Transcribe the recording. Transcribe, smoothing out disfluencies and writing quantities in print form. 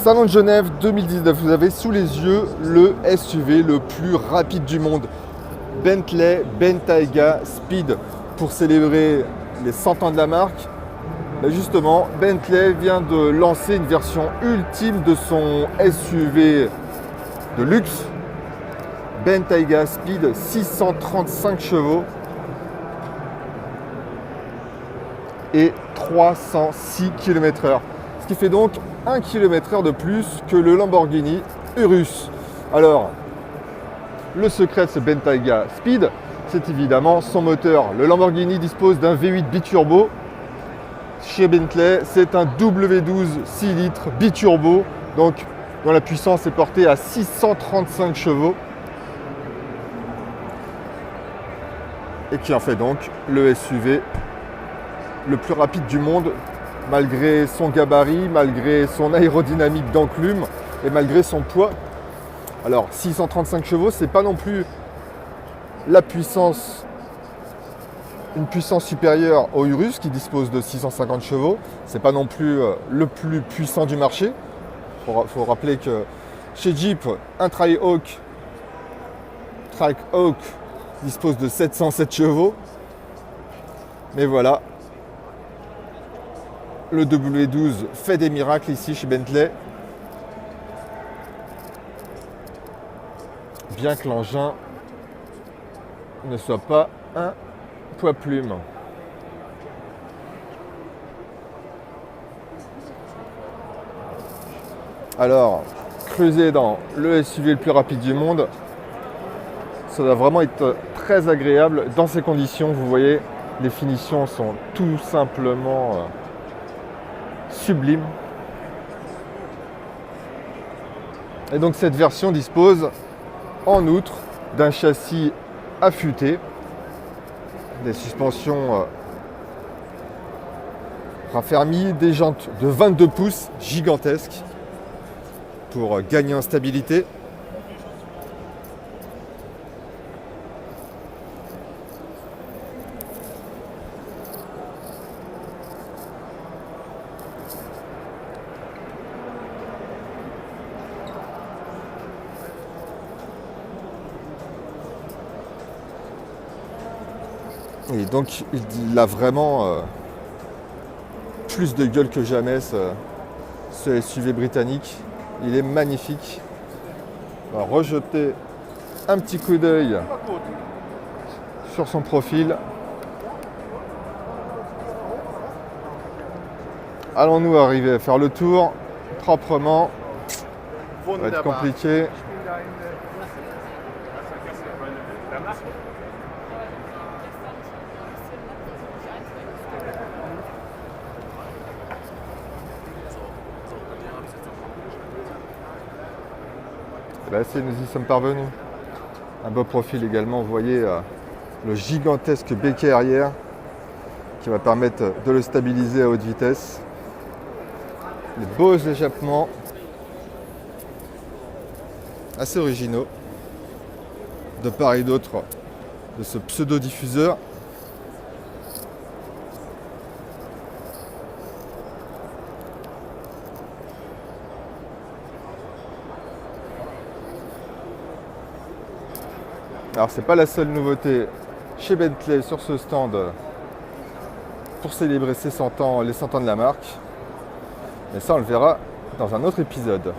Salon de Genève 2019, vous avez sous les yeux le SUV le plus rapide du monde. Bentley Bentayga Speed. Pour célébrer les 100 ans de la marque, justement, Bentley vient de lancer une version ultime de son SUV de luxe. Bentayga Speed, 635 chevaux et 306 km/h. Ce qui fait donc 1 km/h de plus que le Lamborghini Urus. Alors, le secret de ce Bentayga Speed, c'est évidemment son moteur. Le Lamborghini dispose d'un V8 biturbo. Chez Bentley, c'est un W12 6 litres biturbo, donc dont la puissance est portée à 635 chevaux. Et qui en fait donc le SUV le plus rapide du monde, malgré son gabarit, malgré son aérodynamique d'enclume et malgré son poids. Alors 635 chevaux, c'est pas non plus la puissance, une puissance supérieure au Urus qui dispose de 650 chevaux. C'est pas non plus le plus puissant du marché. Faut rappeler que chez Jeep, un Trackhawk dispose de 707 chevaux. Mais voilà, le W12 fait des miracles ici chez Bentley. Bien que l'engin ne soit pas un poids-plume. Alors, creuser dans le SUV le plus rapide du monde, ça doit vraiment être très agréable dans ces conditions. Vous voyez, les finitions sont tout simplement sublimes. Et donc cette version dispose en outre d'un châssis affûté, des suspensions raffermies, des jantes de 22 pouces gigantesques pour gagner en stabilité. Et donc il a vraiment plus de gueule que jamais ce SUV britannique. Il est magnifique. On va rejeter un petit coup d'œil sur son profil. Allons-nous arriver à faire le tour proprement? Ça va être compliqué. Là, nous y sommes parvenus. Un beau profil également, vous voyez le gigantesque béquet arrière qui va permettre de le stabiliser à haute vitesse. Les beaux échappements assez originaux de part et d'autre de ce pseudo-diffuseur. Alors c'est pas la seule nouveauté chez Bentley sur ce stand pour célébrer ses 100 ans, les 100 ans de la marque. Mais ça on le verra dans un autre épisode.